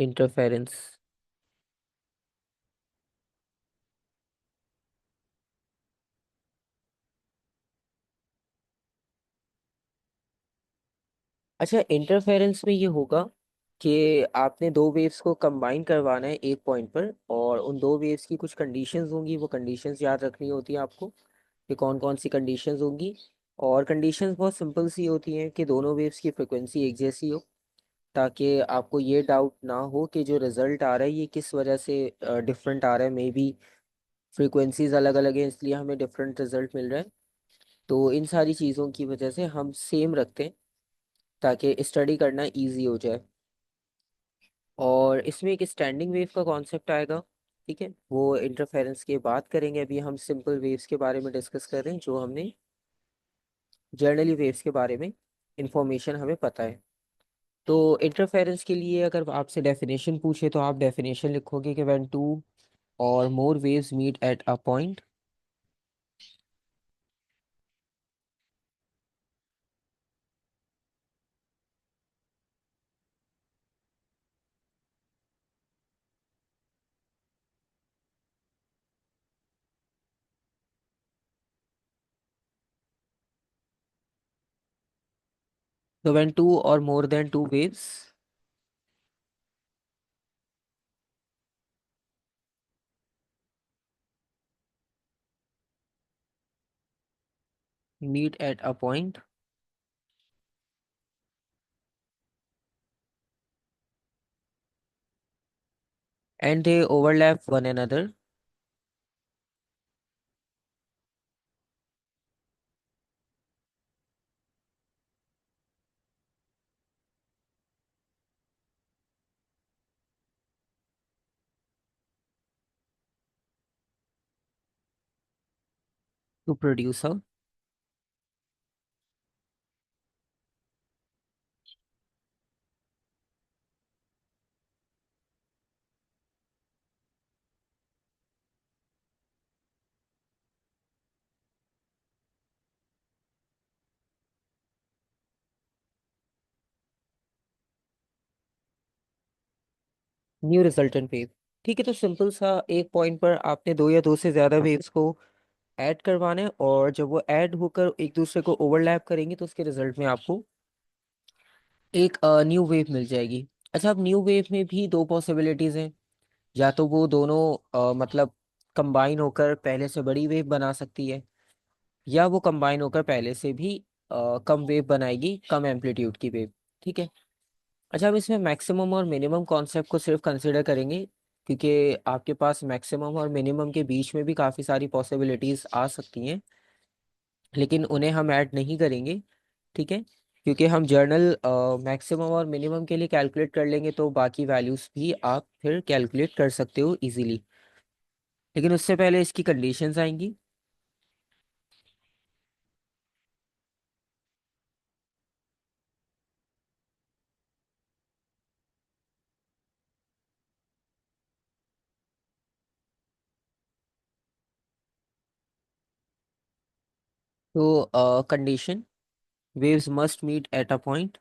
Interference. अच्छा, interference में ये होगा कि आपने दो वेव्स को कंबाइन करवाना है एक पॉइंट पर, और उन दो वेव्स की कुछ कंडीशंस होंगी, वो कंडीशंस याद रखनी होती है आपको कि कौन कौन सी कंडीशंस होंगी। और कंडीशंस बहुत सिंपल सी होती हैं कि दोनों वेव्स की फ्रिक्वेंसी एक जैसी हो, ताकि आपको ये डाउट ना हो कि जो रिजल्ट आ रहा है ये किस वजह से डिफरेंट आ रहा है। मे बी फ्रीक्वेंसीज अलग अलग है इसलिए हमें डिफरेंट रिजल्ट मिल रहा है। तो इन सारी चीज़ों की वजह से हम सेम रखते हैं ताकि स्टडी करना इजी हो जाए। और इसमें एक स्टैंडिंग वेव का कॉन्सेप्ट आएगा। ठीक है, वो इंटरफेरेंस की बात करेंगे। अभी हम सिंपल वेव्स के बारे में डिस्कस कर रहे हैं, जो हमने जर्नली वेव्स के बारे में इंफॉर्मेशन हमें पता है। तो इंटरफेरेंस के लिए अगर आपसे डेफिनेशन पूछे तो आप डेफिनेशन लिखोगे कि when two or more waves meet at a point. तो when two or more than two waves meet at a point and they overlap one another to produce a new resultant wave. ठीक है, तो simple सा एक point पर आपने दो या दो से ज्यादा वेव्स को ऐड करवाना है, और जब वो ऐड होकर एक दूसरे को ओवरलैप करेंगे तो उसके रिजल्ट में आपको एक न्यू वेव मिल जाएगी। अच्छा, अब न्यू वेव में भी दो पॉसिबिलिटीज हैं। या तो वो दोनों मतलब कंबाइन होकर पहले से बड़ी वेव बना सकती है, या वो कंबाइन होकर पहले से भी कम वेव बनाएगी, कम एम्पलीट्यूड की वेव। ठीक है। अच्छा, हम इसमें मैक्सिमम और मिनिमम कॉन्सेप्ट को सिर्फ कंसिडर करेंगे, क्योंकि आपके पास मैक्सिमम और मिनिमम के बीच में भी काफ़ी सारी पॉसिबिलिटीज़ आ सकती हैं, लेकिन उन्हें हम ऐड नहीं करेंगे। ठीक है, क्योंकि हम जर्नल मैक्सिमम और मिनिमम के लिए कैलकुलेट कर लेंगे तो बाकी वैल्यूज़ भी आप फिर कैलकुलेट कर सकते हो इजीली। लेकिन उससे पहले इसकी कंडीशंस आएंगी। तो condition, waves must meet at a point।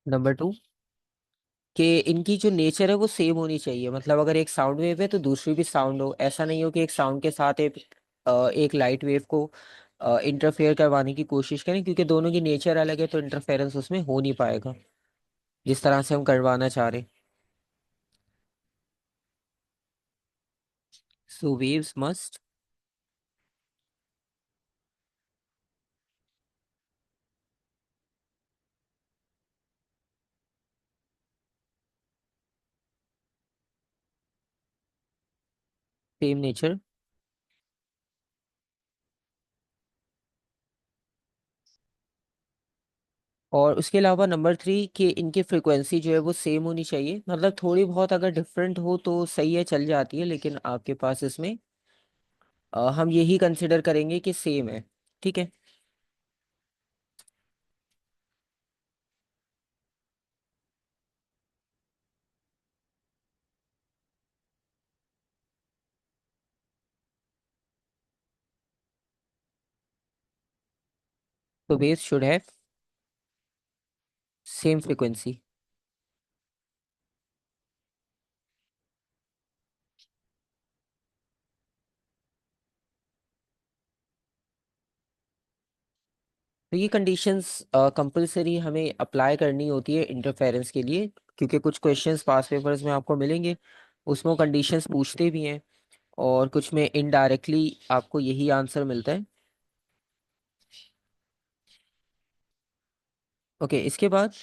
Number two, कि इनकी जो नेचर है वो सेम होनी चाहिए। मतलब अगर एक साउंड वेव है तो दूसरी भी साउंड हो। ऐसा नहीं हो कि एक साउंड के साथ एक लाइट वेव को इंटरफेयर करवाने की कोशिश करें, क्योंकि दोनों की नेचर अलग है तो इंटरफेरेंस उसमें हो नहीं पाएगा जिस तरह से हम करवाना चाह रहे हैं। सो वेव्स मस्ट सेम नेचर। और उसके अलावा नंबर थ्री, कि इनकी फ्रिक्वेंसी जो है वो सेम होनी चाहिए। मतलब थोड़ी बहुत अगर डिफरेंट हो तो सही है, चल जाती है, लेकिन आपके पास इसमें हम यही कंसिडर करेंगे कि सेम है। ठीक है। तो waves should have same frequency. तो ये कंडीशंस कंपलसरी हमें अप्लाई करनी होती है इंटरफेरेंस के लिए, क्योंकि कुछ क्वेश्चंस पास पेपर्स में आपको मिलेंगे, उसमें कंडीशंस पूछते भी हैं, और कुछ में इनडायरेक्टली आपको यही आंसर मिलता है। ओके, इसके बाद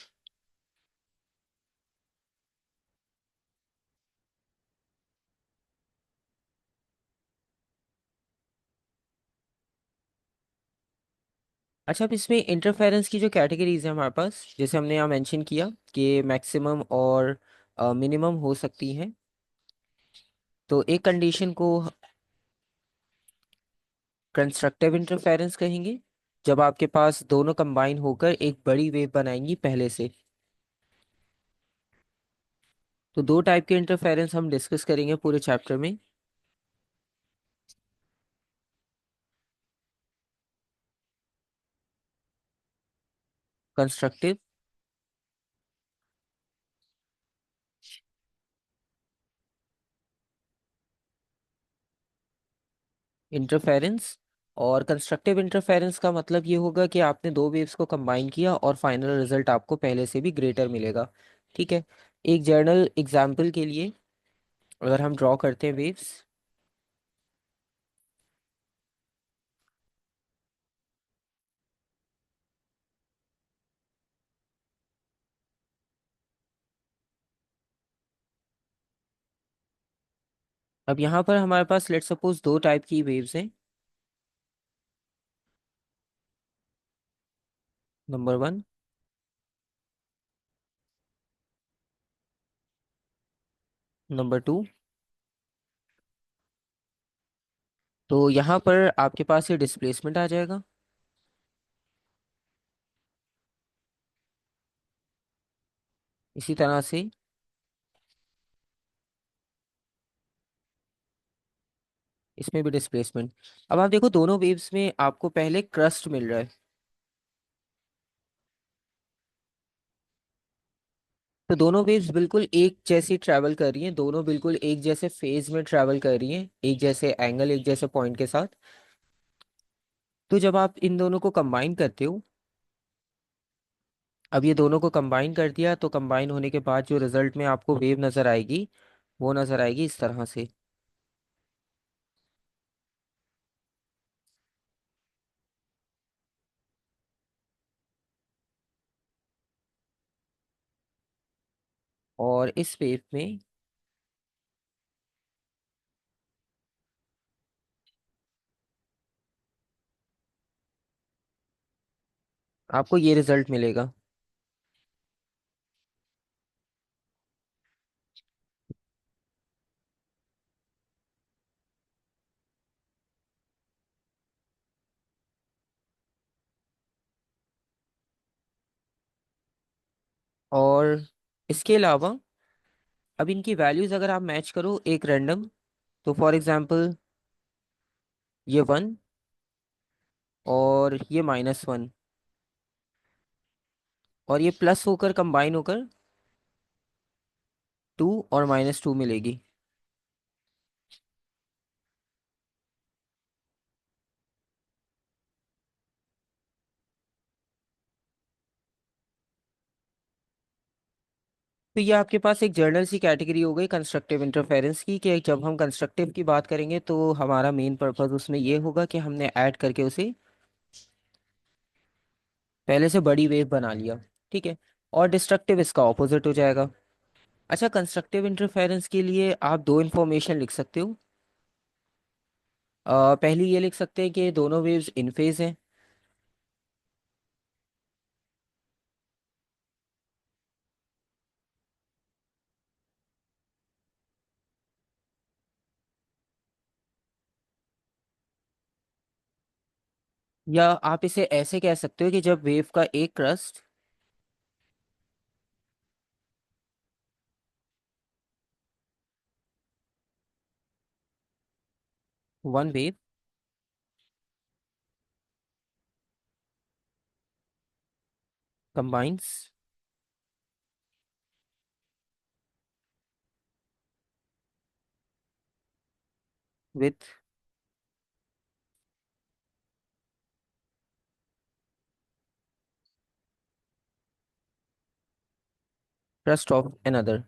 अच्छा, अब इसमें इंटरफेरेंस की जो कैटेगरीज है हमारे पास, जैसे हमने यहाँ मेंशन किया कि मैक्सिमम और मिनिमम हो सकती हैं। तो एक कंडीशन को कंस्ट्रक्टिव इंटरफेरेंस कहेंगे, जब आपके पास दोनों कंबाइन होकर एक बड़ी वेव बनाएंगी पहले से। तो दो टाइप के इंटरफेरेंस हम डिस्कस करेंगे पूरे चैप्टर में। Constructive interference. और कंस्ट्रक्टिव इंटरफेरेंस का मतलब ये होगा कि आपने दो वेव्स को कंबाइन किया और फाइनल रिजल्ट आपको पहले से भी ग्रेटर मिलेगा। ठीक है, एक जर्नल एग्जाम्पल के लिए अगर हम ड्रॉ करते हैं वेव्स। अब यहाँ पर हमारे पास लेट सपोज दो टाइप की वेव्स हैं। Number one, number two. तो यहाँ पर आपके पास ये डिस्प्लेसमेंट आ जाएगा। इसी तरह से इसमें भी डिस्प्लेसमेंट। अब आप देखो, दोनों वेव्स में आपको पहले क्रस्ट मिल रहा है। तो दोनों वेव्स बिल्कुल एक जैसी ट्रैवल कर रही हैं, दोनों बिल्कुल एक जैसे फेज में ट्रैवल कर रही हैं, एक जैसे एंगल, एक जैसे पॉइंट के साथ। तो जब आप इन दोनों को कंबाइन करते हो, अब ये दोनों को कंबाइन कर दिया, तो कंबाइन होने के बाद जो रिजल्ट में आपको वेव नजर आएगी, वो नजर आएगी इस तरह से। और इस वेव में आपको ये रिजल्ट मिलेगा। और इसके अलावा अब इनकी वैल्यूज अगर आप मैच करो एक रैंडम, तो फॉर एग्जांपल ये वन और ये -1, और ये प्लस होकर कंबाइन होकर 2 और -2 मिलेगी। तो ये आपके पास एक जर्नल सी कैटेगरी हो गई कंस्ट्रक्टिव इंटरफेरेंस की, कि जब हम कंस्ट्रक्टिव की बात करेंगे तो हमारा मेन पर्पस उसमें ये होगा कि हमने ऐड करके उसे पहले से बड़ी वेव बना लिया। ठीक है, और डिस्ट्रक्टिव इसका ऑपोजिट हो जाएगा। अच्छा, कंस्ट्रक्टिव इंटरफेरेंस के लिए आप दो इंफॉर्मेशन लिख सकते हो। पहली ये लिख सकते हैं कि दोनों वेव्स इन फेज हैं। या आप इसे ऐसे कह सकते हो कि जब वेव का एक crust one wave combines with trust of another.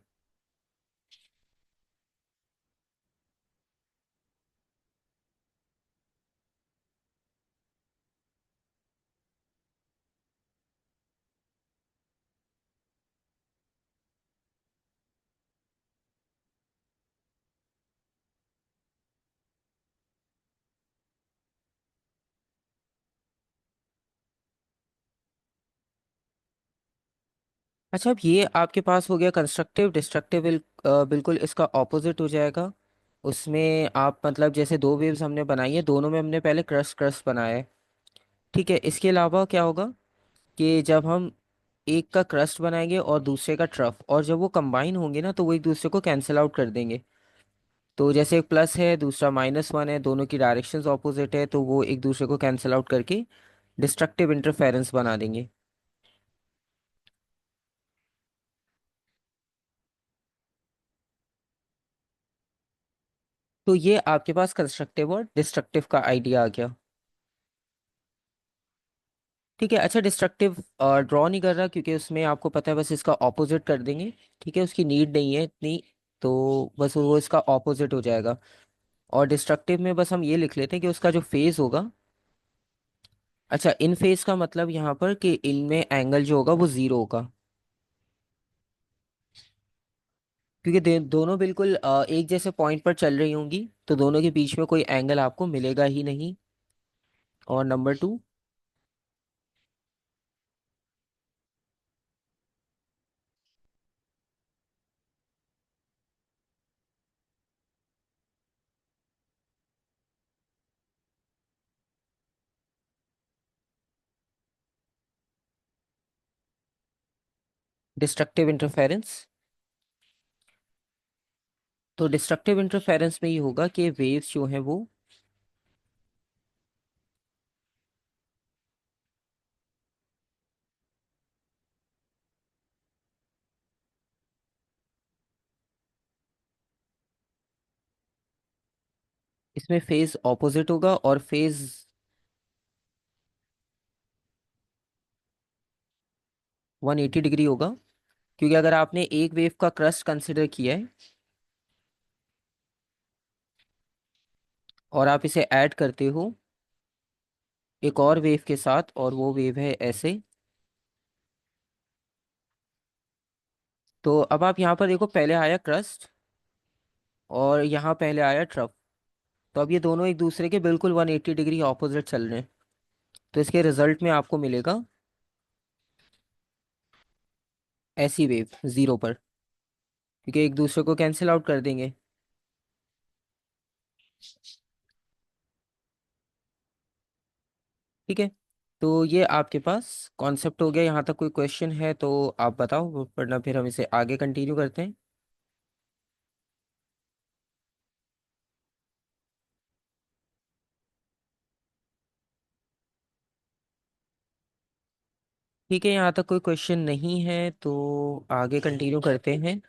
अच्छा, अब ये आपके पास हो गया कंस्ट्रक्टिव। डिस्ट्रक्टिव बिल्कुल इसका ऑपोजिट हो जाएगा। उसमें आप मतलब जैसे दो वेव्स हमने बनाई है, दोनों में हमने पहले क्रस्ट क्रस्ट बनाया है। ठीक है, इसके अलावा क्या होगा कि जब हम एक का क्रस्ट बनाएंगे और दूसरे का ट्रफ, और जब वो कंबाइन होंगे ना तो वो एक दूसरे को कैंसिल आउट कर देंगे। तो जैसे एक प्लस है दूसरा -1 है, दोनों की डायरेक्शंस ऑपोजिट है, तो वो एक दूसरे को कैंसिल आउट करके डिस्ट्रक्टिव इंटरफेरेंस बना देंगे। तो ये आपके पास कंस्ट्रक्टिव और डिस्ट्रक्टिव का आइडिया आ गया। ठीक है, अच्छा डिस्ट्रक्टिव ड्रॉ नहीं कर रहा क्योंकि उसमें आपको पता है बस इसका ऑपोजिट कर देंगे। ठीक है, उसकी नीड नहीं है इतनी, तो बस वो इसका ऑपोजिट हो जाएगा। और डिस्ट्रक्टिव में बस हम ये लिख लेते हैं कि उसका जो फेज होगा, अच्छा इन फेज का मतलब यहाँ पर कि इनमें एंगल जो होगा वो जीरो होगा। क्योंकि दोनों बिल्कुल एक जैसे पॉइंट पर चल रही होंगी, तो दोनों के बीच में कोई एंगल आपको मिलेगा ही नहीं। और नंबर 2, डिस्ट्रक्टिव इंटरफेरेंस। तो डिस्ट्रक्टिव इंटरफेरेंस में ये होगा कि वेव्स जो हैं वो इसमें फेज ऑपोजिट होगा और फेज 180 डिग्री होगा। क्योंकि अगर आपने एक वेव का क्रस्ट कंसिडर किया है और आप इसे ऐड करते हो एक और वेव के साथ, और वो वेव है ऐसे, तो अब आप यहाँ पर देखो पहले आया क्रस्ट और यहाँ पहले आया ट्रफ। तो अब ये दोनों एक दूसरे के बिल्कुल 180 डिग्री ऑपोजिट चल रहे हैं। तो इसके रिजल्ट में आपको मिलेगा ऐसी वेव जीरो पर, क्योंकि एक दूसरे को कैंसिल आउट कर देंगे। ठीक है, तो ये आपके पास कॉन्सेप्ट हो गया। यहाँ तक कोई क्वेश्चन है तो आप बताओ, वरना फिर हम इसे आगे कंटिन्यू करते हैं। ठीक है, यहाँ तक कोई क्वेश्चन नहीं है तो आगे कंटिन्यू करते हैं।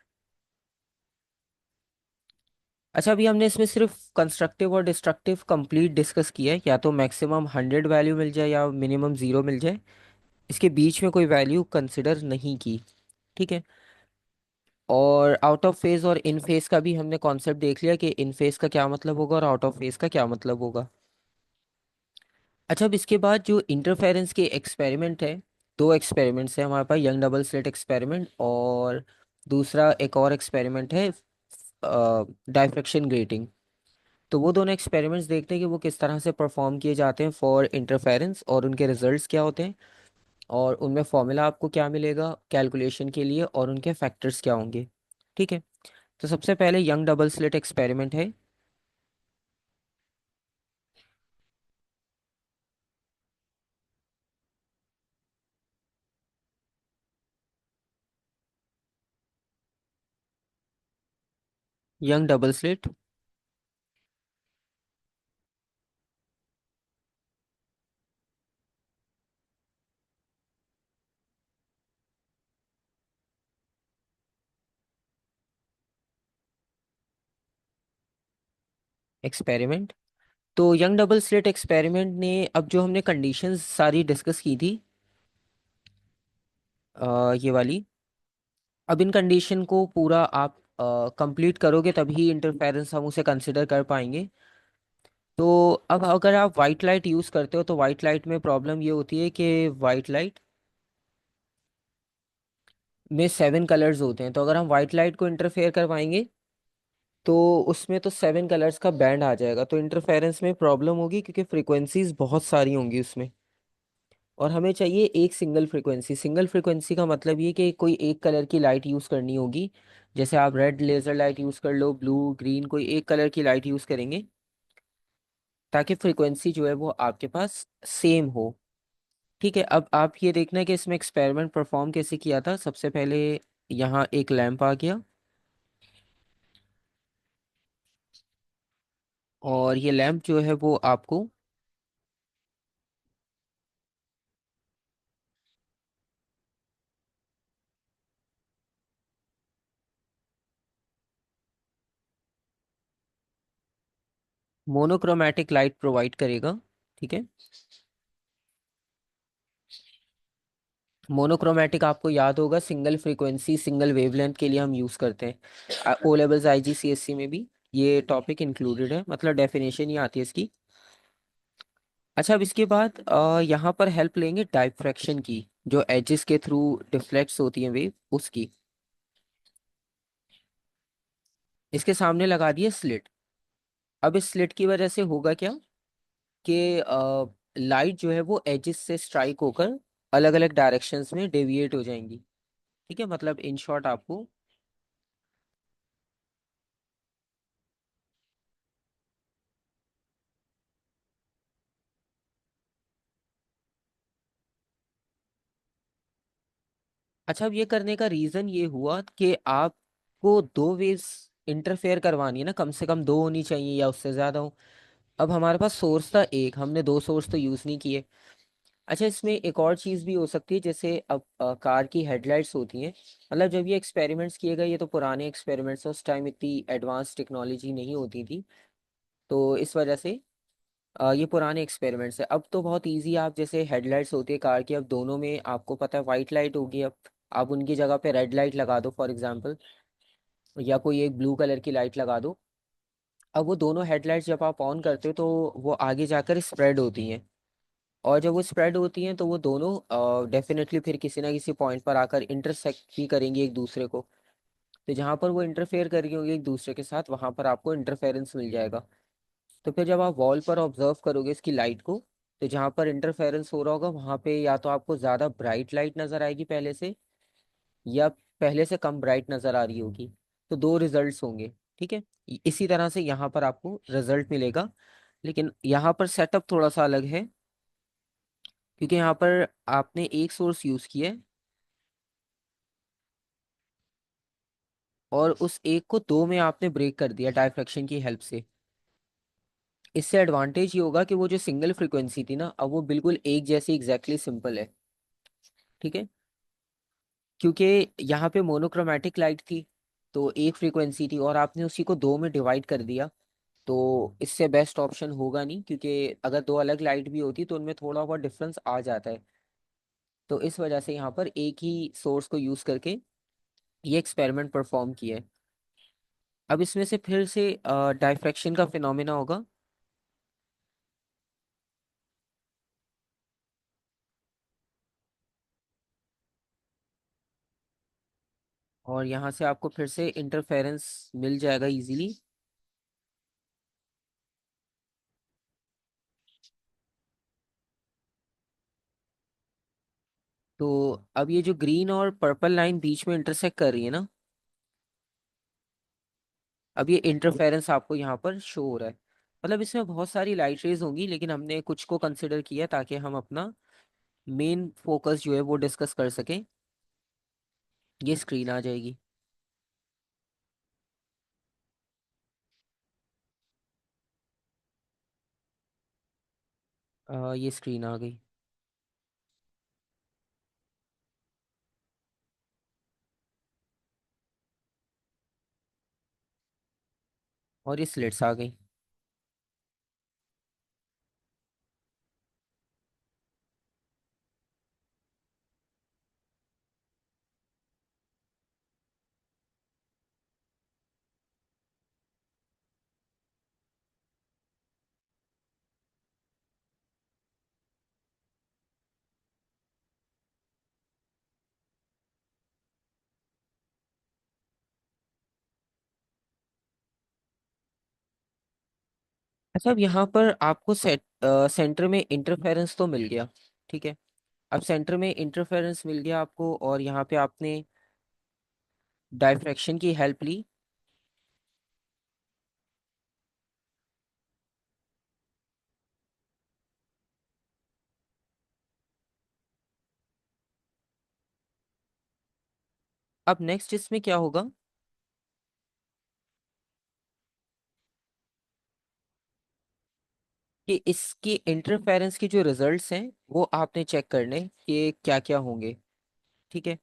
अच्छा, अभी हमने इसमें सिर्फ कंस्ट्रक्टिव और डिस्ट्रक्टिव कंप्लीट डिस्कस किया है, या तो मैक्सिमम 100 वैल्यू मिल जाए या मिनिमम जीरो मिल जाए। इसके बीच में कोई वैल्यू कंसिडर नहीं की। ठीक है, और आउट ऑफ फेज और इन फेज का भी हमने कॉन्सेप्ट देख लिया कि इन फेज का क्या मतलब होगा और आउट ऑफ फेज का क्या मतलब होगा। अच्छा, अब इसके बाद जो इंटरफेरेंस के एक्सपेरिमेंट है, दो एक्सपेरिमेंट्स है हमारे पास, यंग डबल स्लिट एक्सपेरिमेंट और दूसरा एक और एक्सपेरिमेंट है डायफ्रैक्शन ग्रेटिंग। तो वो दोनों एक्सपेरिमेंट्स देखते हैं कि वो किस तरह से परफॉर्म किए जाते हैं फॉर इंटरफेरेंस, और उनके रिजल्ट्स क्या होते हैं, और उनमें फॉर्मूला आपको क्या मिलेगा कैलकुलेशन के लिए, और उनके फैक्टर्स क्या होंगे। ठीक है, तो सबसे पहले यंग डबल स्लिट एक्सपेरिमेंट है। Young double slit experiment. तो यंग डबल स्लिट एक्सपेरिमेंट ने अब जो हमने कंडीशंस सारी डिस्कस की थी, ये वाली, अब इन कंडीशन को पूरा आप कंप्लीट करोगे तभी इंटरफेरेंस हम उसे कंसिडर कर पाएंगे। तो अब अगर आप वाइट लाइट यूज़ करते हो तो वाइट लाइट में प्रॉब्लम ये होती है कि वाइट लाइट में 7 कलर्स होते हैं, तो अगर हम वाइट लाइट को इंटरफेयर करवाएंगे तो उसमें तो 7 कलर्स का बैंड आ जाएगा, तो इंटरफेरेंस में प्रॉब्लम होगी क्योंकि फ्रीक्वेंसीज बहुत सारी होंगी उसमें। और हमें चाहिए एक सिंगल फ्रीक्वेंसी। सिंगल फ्रीक्वेंसी का मतलब ये कि कोई एक कलर की लाइट यूज़ करनी होगी। जैसे आप रेड लेज़र लाइट यूज़ कर लो, ब्लू, ग्रीन, कोई एक कलर की लाइट यूज़ करेंगे ताकि फ्रीक्वेंसी जो है वो आपके पास सेम हो। ठीक है, अब आप ये देखना है कि इसमें एक्सपेरिमेंट परफॉर्म कैसे किया था। सबसे पहले यहाँ एक लैंप आ गया और ये लैंप जो है वो आपको मोनोक्रोमैटिक लाइट प्रोवाइड करेगा। ठीक है, मोनोक्रोमैटिक आपको याद होगा सिंगल फ्रीक्वेंसी सिंगल वेवलेंथ के लिए हम यूज़ करते हैं। ओ लेवल्स आईजीसीएससी में भी ये टॉपिक इंक्लूडेड है, मतलब डेफिनेशन ही आती है इसकी। अच्छा, अब इसके बाद यहाँ पर हेल्प लेंगे डाइफ्रैक्शन की, जो एजेस के थ्रू डिफ्लेक्ट्स होती हैं वेव, उसकी। इसके सामने लगा दिए स्लिट। अब इस स्लिट की वजह से होगा क्या कि लाइट जो है वो एजेस से स्ट्राइक होकर अलग अलग डायरेक्शंस में डेविएट हो जाएंगी। ठीक है, मतलब इन शॉर्ट आपको। अच्छा, अब ये करने का रीजन ये हुआ कि आपको दो वेव्स इंटरफेयर करवानी है ना, कम से कम दो होनी चाहिए या उससे ज्यादा हो। अब हमारे पास सोर्स था एक, हमने दो सोर्स तो यूज नहीं किए। अच्छा, इसमें एक और चीज भी हो सकती है, जैसे अब कार की हेडलाइट्स होती हैं। मतलब जब ये एक्सपेरिमेंट्स किए गए, ये तो पुराने एक्सपेरिमेंट्स, उस टाइम इतनी एडवांस टेक्नोलॉजी नहीं होती थी, तो इस वजह से ये पुराने एक्सपेरिमेंट्स है। अब तो बहुत इजी, आप जैसे हेडलाइट्स होती है कार की, अब दोनों में आपको पता है वाइट लाइट होगी। अब आप उनकी जगह पे रेड लाइट लगा दो फॉर एग्जांपल, या कोई एक ब्लू कलर की लाइट लगा दो। अब वो दोनों हेडलाइट्स जब आप ऑन करते हो तो वो आगे जाकर स्प्रेड होती हैं, और जब वो स्प्रेड होती हैं तो वो दोनों डेफिनेटली फिर किसी ना किसी पॉइंट पर आकर इंटरसेक्ट भी करेंगी एक दूसरे को। तो जहाँ पर वो इंटरफेयर कर रही होंगी एक दूसरे के साथ, वहाँ पर आपको इंटरफेरेंस मिल जाएगा। तो फिर जब आप वॉल पर ऑब्जर्व करोगे इसकी लाइट को, तो जहाँ पर इंटरफेरेंस हो रहा होगा वहाँ पे या तो आपको ज़्यादा ब्राइट लाइट नज़र आएगी पहले से, या पहले से कम ब्राइट नज़र आ रही होगी। तो दो रिजल्ट्स होंगे। ठीक है, इसी तरह से यहाँ पर आपको रिजल्ट मिलेगा, लेकिन यहाँ पर सेटअप थोड़ा सा अलग है, क्योंकि यहाँ पर आपने एक सोर्स यूज़ किया है और उस एक को दो में आपने ब्रेक कर दिया डायफ्रैक्शन की हेल्प से। इससे एडवांटेज ये होगा कि वो जो सिंगल फ्रीक्वेंसी थी ना, अब वो बिल्कुल एक जैसी एग्जैक्टली सिंपल है। ठीक है, क्योंकि यहाँ पे मोनोक्रोमैटिक लाइट थी तो एक फ्रीक्वेंसी थी, और आपने उसी को दो में डिवाइड कर दिया। तो इससे बेस्ट ऑप्शन होगा नहीं, क्योंकि अगर दो अलग लाइट भी होती तो उनमें थोड़ा बहुत डिफरेंस आ जाता है। तो इस वजह से यहाँ पर एक ही सोर्स को यूज़ करके ये एक्सपेरिमेंट परफॉर्म किया है। अब इसमें से फिर से डायफ्रैक्शन का फिनोमेना होगा, और यहाँ से आपको फिर से इंटरफेरेंस मिल जाएगा इजीली। तो अब ये जो ग्रीन और पर्पल लाइन बीच में इंटरसेक्ट कर रही है ना, अब ये इंटरफेरेंस आपको यहाँ पर शो हो रहा है। मतलब इसमें बहुत सारी लाइट रेज होंगी, लेकिन हमने कुछ को कंसिडर किया ताकि हम अपना मेन फोकस जो है वो डिस्कस कर सकें। ये स्क्रीन आ जाएगी। ये स्क्रीन आ गई और ये स्लिट्स आ गई। अच्छा, अब यहाँ पर आपको सेंटर में इंटरफेरेंस तो मिल गया। ठीक है, अब सेंटर में इंटरफेरेंस मिल गया आपको, और यहाँ पे आपने डायफ्रैक्शन की हेल्प ली। अब नेक्स्ट इसमें क्या होगा कि इसकी इंटरफेरेंस की जो रिजल्ट्स हैं वो आपने चेक करने कि क्या क्या होंगे। ठीक है।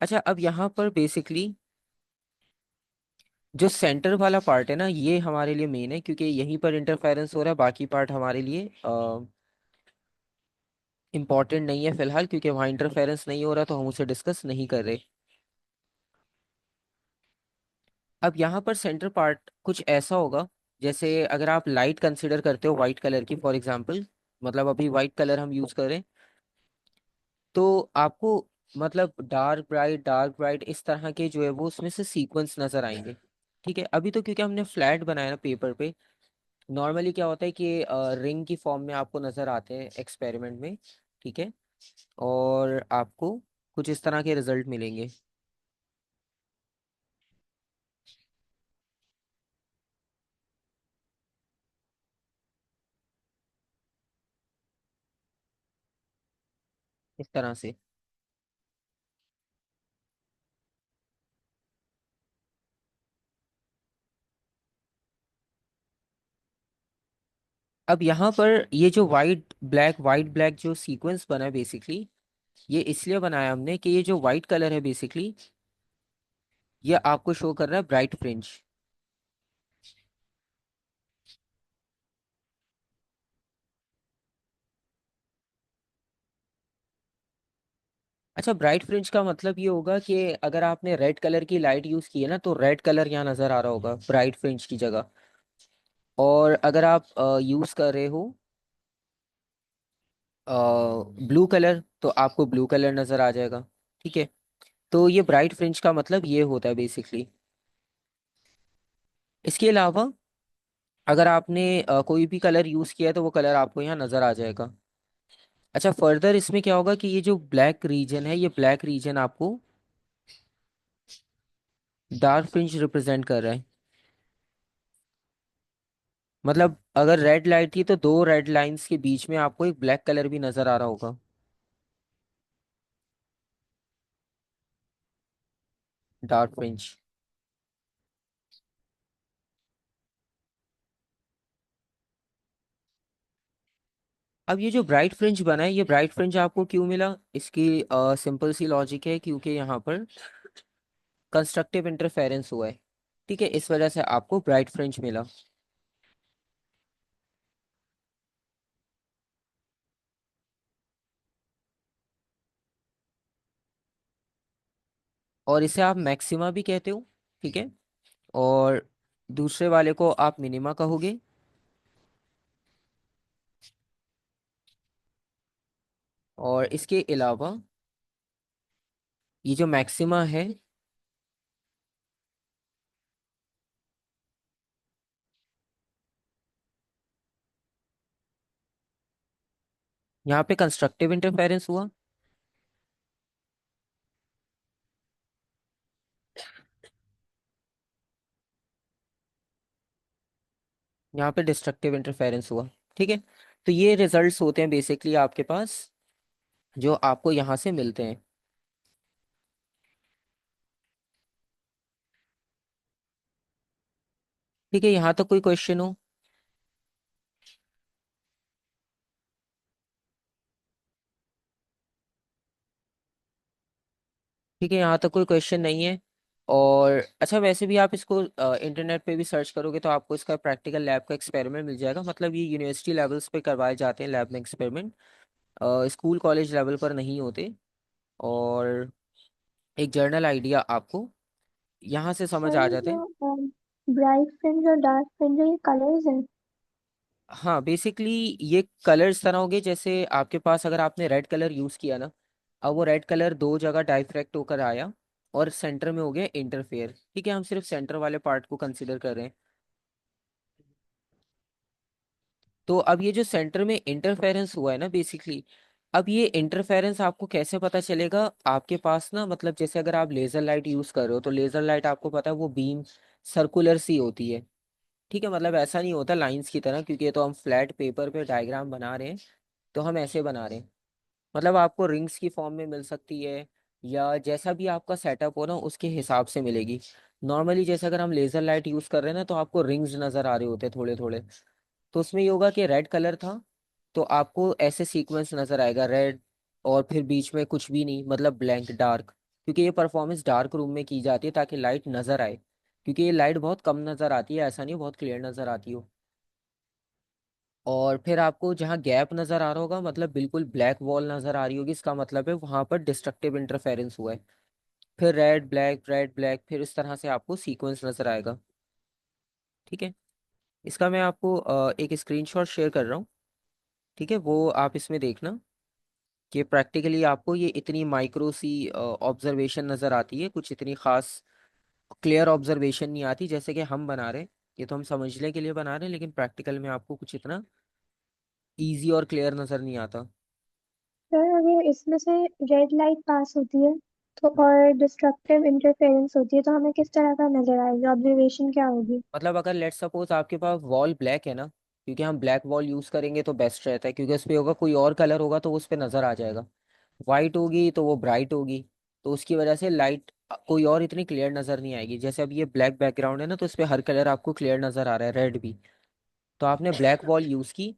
अच्छा, अब यहाँ पर बेसिकली जो सेंटर वाला पार्ट है ना, ये हमारे लिए मेन है, क्योंकि यहीं पर इंटरफेरेंस हो रहा है। बाकी पार्ट हमारे लिए इम्पॉर्टेंट नहीं है फिलहाल, क्योंकि वहाँ इंटरफेरेंस नहीं हो रहा तो हम उसे डिस्कस नहीं कर रहे। अब यहाँ पर सेंटर पार्ट कुछ ऐसा होगा, जैसे अगर आप लाइट कंसिडर करते हो वाइट कलर की, फॉर एग्जांपल, मतलब अभी वाइट कलर हम यूज करें, तो आपको मतलब डार्क ब्राइट इस तरह के जो है वो उसमें से सीक्वेंस नजर आएंगे। ठीक है, अभी तो क्योंकि हमने फ्लैट बनाया ना पेपर पे, नॉर्मली क्या होता है कि रिंग की फॉर्म में आपको नजर आते हैं एक्सपेरिमेंट में। ठीक है, और आपको कुछ इस तरह के रिजल्ट मिलेंगे। इस तरह से। अब यहाँ पर ये जो वाइट ब्लैक जो सीक्वेंस बना है बेसिकली, ये इसलिए बनाया हमने कि ये जो वाइट कलर है बेसिकली, ये आपको शो कर रहा है ब्राइट फ्रिंज। अच्छा, ब्राइट फ्रिंज का मतलब ये होगा कि अगर आपने रेड कलर की लाइट यूज की है ना, तो रेड कलर यहाँ नजर आ रहा होगा ब्राइट फ्रिंज की जगह। और अगर आप यूज कर रहे हो ब्लू कलर, तो आपको ब्लू कलर नजर आ जाएगा। ठीक है, तो ये ब्राइट फ्रिंज का मतलब ये होता है बेसिकली। इसके अलावा अगर आपने कोई भी कलर यूज किया है तो वो कलर आपको यहाँ नजर आ जाएगा। अच्छा, फर्दर इसमें क्या होगा कि ये जो ब्लैक रीजन है, ये ब्लैक रीजन आपको डार्क फ्रिंज रिप्रेजेंट कर रहा है। मतलब अगर रेड लाइट थी तो दो रेड लाइंस के बीच में आपको एक ब्लैक कलर भी नजर आ रहा होगा, डार्क फ्रिंज। अब ये जो ब्राइट फ्रिंज बना है, ये ब्राइट फ्रिंज आपको क्यों मिला? इसकी सिंपल सी लॉजिक है, क्योंकि यहाँ पर कंस्ट्रक्टिव इंटरफेरेंस हुआ है। ठीक है, इस वजह से आपको ब्राइट फ्रिंज मिला। और इसे आप मैक्सिमा भी कहते हो। ठीक है, और दूसरे वाले को आप मिनिमा कहोगे। और इसके अलावा ये जो मैक्सिमा है, यहाँ पे कंस्ट्रक्टिव इंटरफेरेंस हुआ। यहाँ पे डिस्ट्रक्टिव इंटरफेरेंस हुआ। ठीक है, तो ये रिजल्ट्स होते हैं बेसिकली आपके पास, जो आपको यहाँ से मिलते हैं। ठीक है, यहाँ तक कोई क्वेश्चन हो? ठीक है, यहाँ तक कोई क्वेश्चन नहीं है। और अच्छा, वैसे भी आप इसको इंटरनेट पे भी सर्च करोगे तो आपको इसका प्रैक्टिकल लैब का एक्सपेरिमेंट मिल जाएगा। मतलब ये यूनिवर्सिटी लेवल्स पे करवाए जाते हैं लैब में एक्सपेरिमेंट, स्कूल कॉलेज लेवल पर नहीं होते। और एक जर्नल आइडिया आपको यहाँ से समझ और आ ये जाते हैं। जो ब्राइट फ्रिंज और डार्क फ्रिंज है, ये कलर्स हैं। हाँ, बेसिकली ये कलर्स तरह होंगे, जैसे आपके पास अगर आपने रेड कलर यूज किया ना, अब वो रेड कलर दो जगह डाइफ्रैक्ट होकर आया और सेंटर में हो गया इंटरफेयर। ठीक है, हम सिर्फ सेंटर वाले पार्ट को कंसीडर कर रहे हैं। तो अब ये जो सेंटर में इंटरफेरेंस हुआ है ना बेसिकली, अब ये इंटरफेरेंस आपको कैसे पता चलेगा? आपके पास ना, मतलब जैसे अगर आप लेजर लाइट यूज कर रहे हो तो लेजर लाइट आपको पता है वो बीम सर्कुलर सी होती है। ठीक है, मतलब ऐसा नहीं होता लाइंस की तरह, क्योंकि ये तो हम फ्लैट पेपर पे डायग्राम बना रहे हैं, तो हम ऐसे बना रहे हैं। मतलब आपको रिंग्स की फॉर्म में मिल सकती है, या जैसा भी आपका सेटअप हो ना उसके हिसाब से मिलेगी। नॉर्मली जैसे अगर हम लेजर लाइट यूज कर रहे हैं ना, तो आपको रिंग्स नजर आ रहे होते हैं थोड़े थोड़े। तो उसमें ये होगा कि रेड कलर था, तो आपको ऐसे सीक्वेंस नजर आएगा रेड, और फिर बीच में कुछ भी नहीं, मतलब ब्लैंक डार्क, क्योंकि ये परफॉर्मेंस डार्क रूम में की जाती है ताकि लाइट नजर आए, क्योंकि ये लाइट बहुत कम नजर आती है, ऐसा नहीं बहुत क्लियर नजर आती हो। और फिर आपको जहाँ गैप नजर आ रहा होगा, मतलब बिल्कुल ब्लैक वॉल नजर आ रही होगी, इसका मतलब है वहां पर डिस्ट्रक्टिव इंटरफेरेंस हुआ है। फिर रेड ब्लैक, फिर इस तरह से आपको सीक्वेंस नजर आएगा। ठीक है, इसका मैं आपको एक स्क्रीनशॉट शेयर कर रहा हूँ। ठीक है, वो आप इसमें देखना कि प्रैक्टिकली आपको ये इतनी माइक्रो सी ऑब्जर्वेशन नज़र आती है, कुछ इतनी खास क्लियर ऑब्जर्वेशन नहीं आती जैसे कि हम बना रहे हैं। ये तो हम समझने के लिए बना रहे हैं, लेकिन प्रैक्टिकल में आपको कुछ इतना इजी और क्लियर नज़र नहीं आता। सर अगर इसमें से रेड लाइट पास होती है तो और डिस्ट्रक्टिव इंटरफेरेंस होती है तो हमें किस तरह का नजर आएगा, ऑब्जर्वेशन क्या होगी? मतलब अगर लेट सपोज आपके पास वॉल ब्लैक है ना, क्योंकि हम ब्लैक वॉल यूज़ करेंगे तो बेस्ट रहता है, क्योंकि उस पर होगा कोई और कलर होगा तो उस पर नज़र आ जाएगा। वाइट होगी तो वो ब्राइट होगी, तो उसकी वजह से लाइट कोई और इतनी क्लियर नज़र नहीं आएगी। जैसे अब ये ब्लैक बैकग्राउंड है ना, तो इस पे हर कलर आपको क्लियर नज़र आ रहा है, रेड भी। तो आपने ब्लैक वॉल यूज़ की,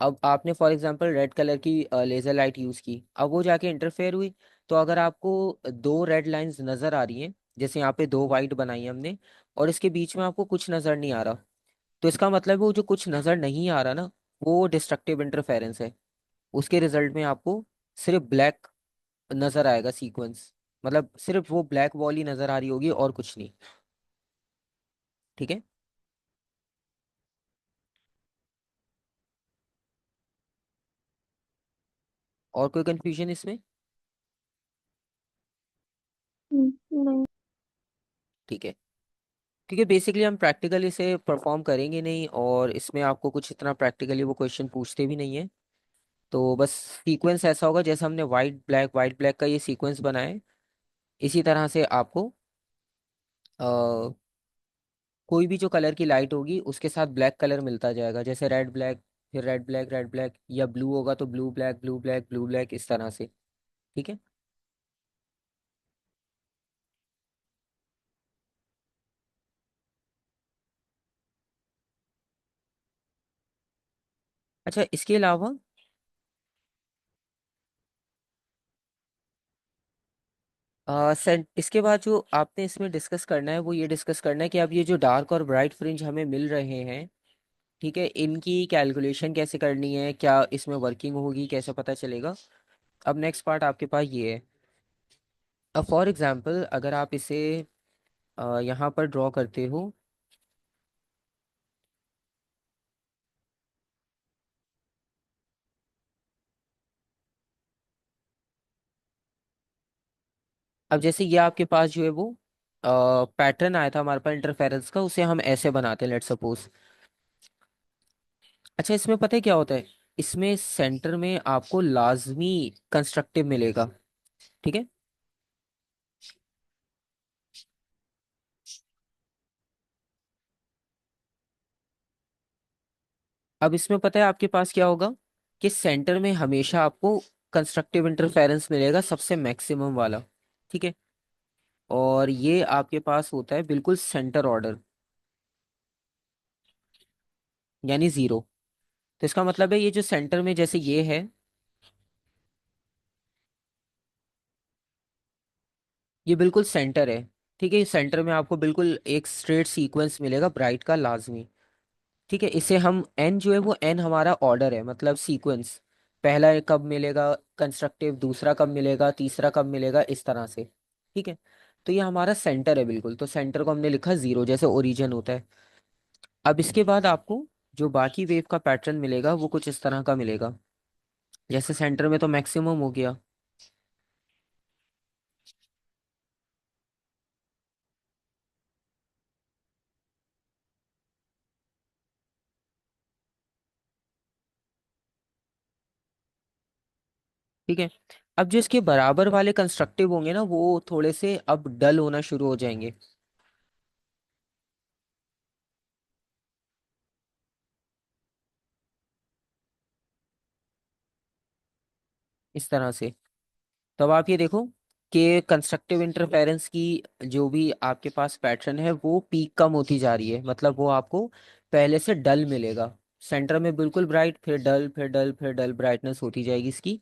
अब आपने फॉर एग्जांपल रेड कलर की लेज़र लाइट यूज़ की, अब वो जाके इंटरफेयर हुई। तो अगर आपको दो रेड लाइंस नज़र आ रही हैं, जैसे यहाँ पे दो वाइट बनाई है हमने, और इसके बीच में आपको कुछ नज़र नहीं आ रहा, तो इसका मतलब वो जो कुछ नज़र नहीं आ रहा ना, वो डिस्ट्रक्टिव इंटरफेरेंस है। उसके रिजल्ट में आपको सिर्फ ब्लैक नज़र आएगा सीक्वेंस, मतलब सिर्फ वो ब्लैक वॉल ही नज़र आ रही होगी और कुछ नहीं। ठीक है, और कोई कंफ्यूजन इसमें? नहीं। ठीक है, क्योंकि बेसिकली हम प्रैक्टिकली इसे परफॉर्म करेंगे नहीं, और इसमें आपको कुछ इतना प्रैक्टिकली वो क्वेश्चन पूछते भी नहीं है। तो बस सीक्वेंस ऐसा होगा जैसे हमने वाइट ब्लैक का ये सीक्वेंस बनाया है, इसी तरह से आपको कोई भी जो कलर की लाइट होगी उसके साथ ब्लैक कलर मिलता जाएगा, जैसे रेड ब्लैक, फिर रेड ब्लैक, या ब्लू होगा तो ब्लू ब्लैक, इस तरह से। ठीक है। अच्छा, इसके अलावा इसके बाद जो आपने इसमें डिस्कस करना है वो ये डिस्कस करना है कि अब ये जो डार्क और ब्राइट फ्रिंज हमें मिल रहे हैं, ठीक है, इनकी कैलकुलेशन कैसे करनी है, क्या इसमें वर्किंग होगी, कैसे पता चलेगा। अब नेक्स्ट पार्ट आपके पास ये है। अब फॉर एग्जांपल अगर आप इसे यहाँ पर ड्रॉ करते हो, अब जैसे ये आपके पास जो है वो पैटर्न आया था हमारे पास इंटरफेरेंस का, उसे हम ऐसे बनाते हैं लेट सपोज। अच्छा, इसमें पता है क्या होता है? इसमें सेंटर में आपको लाजमी कंस्ट्रक्टिव मिलेगा। ठीक है, अब इसमें पता है आपके पास क्या होगा, कि सेंटर में हमेशा आपको कंस्ट्रक्टिव इंटरफेरेंस मिलेगा, सबसे मैक्सिमम वाला। ठीक है, और ये आपके पास होता है बिल्कुल सेंटर ऑर्डर, यानी जीरो। तो इसका मतलब है ये जो सेंटर में जैसे ये है, ये बिल्कुल सेंटर है। ठीक है, सेंटर में आपको बिल्कुल एक स्ट्रेट सीक्वेंस मिलेगा ब्राइट का, लाजमी। ठीक है, इसे हम एन जो है वो एन हमारा ऑर्डर है, मतलब सीक्वेंस। पहला कब मिलेगा कंस्ट्रक्टिव, दूसरा कब मिलेगा, तीसरा कब मिलेगा, इस तरह से। ठीक है, तो ये हमारा सेंटर है बिल्कुल, तो सेंटर को हमने लिखा जीरो, जैसे ओरिजिन होता है। अब इसके बाद आपको जो बाकी वेव का पैटर्न मिलेगा वो कुछ इस तरह का मिलेगा, जैसे सेंटर में तो मैक्सिमम हो गया। ठीक है। अब जो इसके बराबर वाले कंस्ट्रक्टिव होंगे ना, वो थोड़े से अब डल होना शुरू हो जाएंगे, इस तरह से। तब आप ये देखो कि कंस्ट्रक्टिव इंटरफेरेंस की जो भी आपके पास पैटर्न है वो पीक कम होती जा रही है, मतलब वो आपको पहले से डल मिलेगा। सेंटर में बिल्कुल ब्राइट, फिर डल, फिर डल, फिर डल, ब्राइटनेस होती जाएगी इसकी,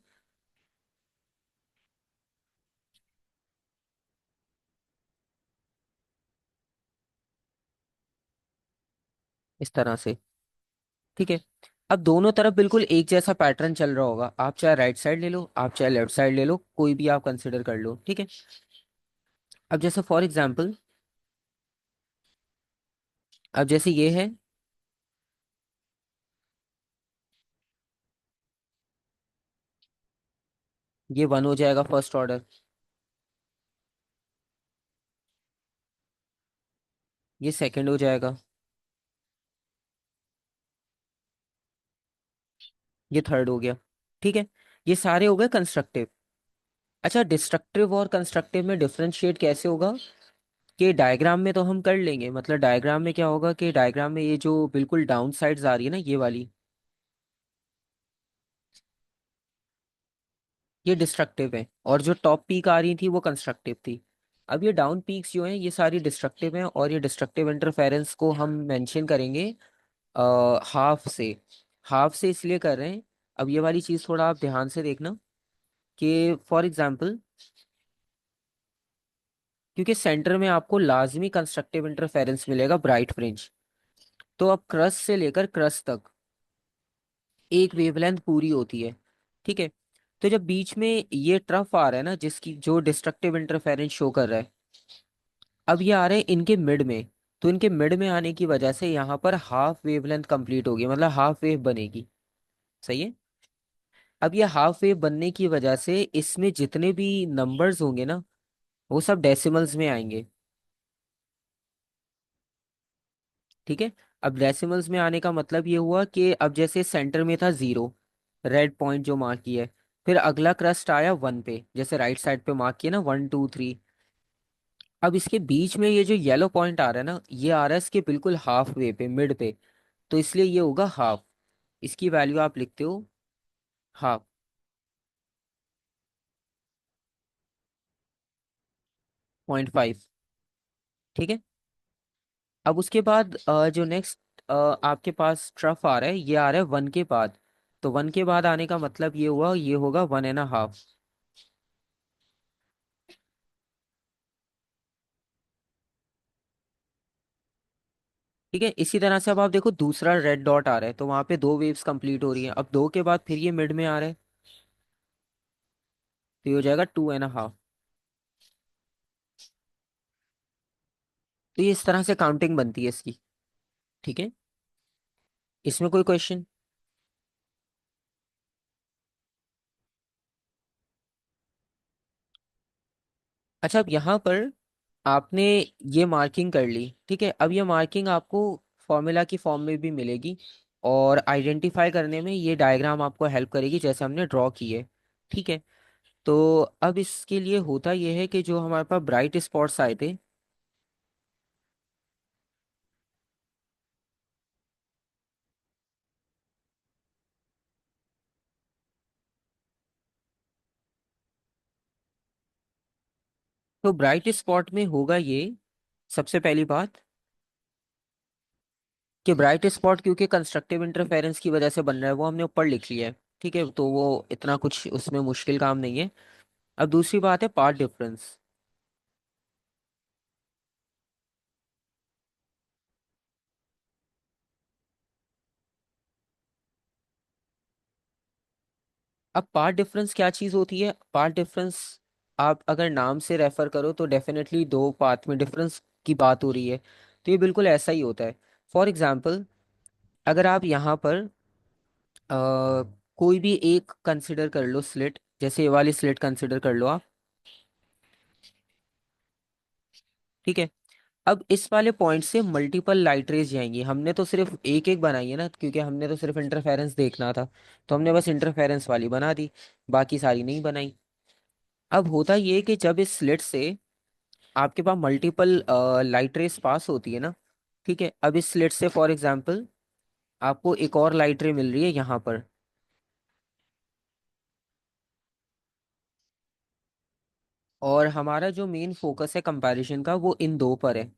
इस तरह से। ठीक है। अब दोनों तरफ बिल्कुल एक जैसा पैटर्न चल रहा होगा, आप चाहे राइट साइड ले लो, आप चाहे लेफ्ट साइड ले लो, कोई भी आप कंसिडर कर लो। ठीक है। अब जैसे फॉर एग्जांपल, अब जैसे ये है, ये वन हो जाएगा फर्स्ट ऑर्डर, ये सेकंड हो जाएगा, ये थर्ड हो गया। ठीक है। ये सारे हो गए कंस्ट्रक्टिव। अच्छा, डिस्ट्रक्टिव और कंस्ट्रक्टिव में डिफरेंशिएट कैसे होगा, कि डायग्राम में तो हम कर लेंगे, मतलब डायग्राम में क्या होगा कि डायग्राम में ये जो बिल्कुल डाउन साइड्स आ रही है ना, ये वाली, ये डिस्ट्रक्टिव है, और जो टॉप पीक आ रही थी वो कंस्ट्रक्टिव थी। अब ये डाउन पीक्स जो हैं ये सारी डिस्ट्रक्टिव हैं, और ये डिस्ट्रक्टिव इंटरफेरेंस को हम मेंशन करेंगे हाफ से। हाफ से इसलिए कर रहे हैं, अब ये वाली चीज़ थोड़ा आप ध्यान से देखना, कि फॉर एग्जांपल, क्योंकि सेंटर में आपको लाजमी कंस्ट्रक्टिव इंटरफेरेंस मिलेगा ब्राइट फ्रिंज, तो अब क्रस्ट से लेकर क्रस्ट तक एक वेवलेंथ पूरी होती है। ठीक है। तो जब बीच में ये ट्रफ आ रहा है ना, जिसकी जो डिस्ट्रक्टिव इंटरफेरेंस शो कर रहा है, अब ये आ रहे हैं इनके मिड में, तो इनके मिड में आने की वजह से यहाँ पर हाफ वेवलेंथ कंप्लीट होगी, मतलब हाफ वेव बनेगी। सही है। अब ये हाफ वेव बनने की वजह से इसमें जितने भी नंबर्स होंगे ना, वो सब डेसिमल्स में आएंगे। ठीक है। अब डेसिमल्स में आने का मतलब ये हुआ कि अब जैसे सेंटर में था जीरो, रेड पॉइंट जो मार्क किया है, फिर अगला क्रस्ट आया वन पे, जैसे राइट साइड पे मार्क किया ना, वन टू थ्री। अब इसके बीच में ये जो येलो पॉइंट आ रहा है ना, ये आ रहा है इसके बिल्कुल हाफ वे पे, मिड पे, तो इसलिए ये होगा हाफ। इसकी वैल्यू आप लिखते हो हाफ, 0.5। ठीक है। अब उसके बाद जो नेक्स्ट आपके पास ट्रफ आ रहा है, ये आ रहा है वन के बाद, तो वन के बाद आने का मतलब ये हुआ, ये होगा वन एंड हाफ। ठीक है। इसी तरह से अब आप देखो दूसरा रेड डॉट आ रहा है, तो वहां पे दो वेव्स कंप्लीट हो रही हैं, अब दो के बाद फिर ये मिड में आ रहा है, तो ये हो जाएगा टू एंड हाफ। तो ये इस तरह से काउंटिंग बनती है इसकी। ठीक है। इसमें कोई क्वेश्चन? अच्छा, अब यहाँ पर आपने ये मार्किंग कर ली। ठीक है। अब ये मार्किंग आपको फॉर्मूला की फॉर्म में भी मिलेगी, और आइडेंटिफाई करने में ये डायग्राम आपको हेल्प करेगी, जैसे हमने ड्रॉ की है। ठीक है। तो अब इसके लिए होता ये है कि जो हमारे पास ब्राइट स्पॉट्स आए थे, तो ब्राइट स्पॉट में होगा ये, सबसे पहली बात, कि ब्राइट स्पॉट क्योंकि कंस्ट्रक्टिव इंटरफेरेंस की वजह से बन रहा है, वो हमने ऊपर लिख लिया है। ठीक है, तो वो इतना कुछ उसमें मुश्किल काम नहीं है। अब दूसरी बात है पार्ट डिफरेंस। अब पार्ट डिफरेंस क्या चीज़ होती है? पार्ट डिफरेंस, आप अगर नाम से रेफर करो तो डेफिनेटली दो पार्ट में डिफरेंस की बात हो रही है, तो ये बिल्कुल ऐसा ही होता है। फॉर एग्जाम्पल, अगर आप यहाँ पर कोई भी एक कंसिडर कर लो स्लिट, जैसे ये वाली स्लिट कंसिडर कर लो आप। ठीक है। अब इस वाले पॉइंट से मल्टीपल लाइट रेज जाएंगी। हमने तो सिर्फ एक एक बनाई है ना, क्योंकि हमने तो सिर्फ इंटरफेरेंस देखना था, तो हमने बस इंटरफेरेंस वाली बना दी, बाकी सारी नहीं बनाई। अब होता ये कि जब इस स्लिट से आपके पास मल्टीपल लाइट रेस पास होती है ना, ठीक है, अब इस स्लिट से फॉर एग्जांपल आपको एक और लाइट रे मिल रही है यहाँ पर, और हमारा जो मेन फोकस है कंपैरिजन का वो इन दो पर है।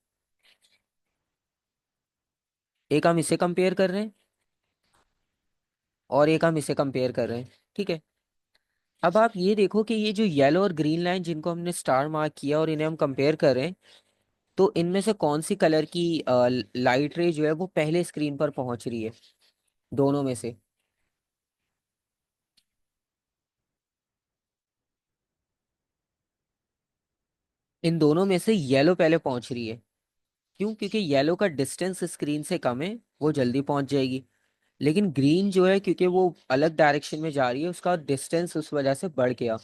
एक हम इसे कंपेयर कर रहे हैं और एक हम इसे कंपेयर कर रहे हैं, ठीक है। अब आप ये देखो कि ये जो येलो और ग्रीन लाइन जिनको हमने स्टार मार्क किया और इन्हें हम कंपेयर कर रहे हैं, तो इनमें से कौन सी कलर की लाइट रे जो है वो पहले स्क्रीन पर पहुंच रही है, दोनों में से? इन दोनों में से येलो पहले पहुंच रही है। क्यों? क्योंकि येलो का डिस्टेंस स्क्रीन से कम है, वो जल्दी पहुंच जाएगी। लेकिन ग्रीन जो है, क्योंकि वो अलग डायरेक्शन में जा रही है, उसका डिस्टेंस उस वजह से बढ़ गया,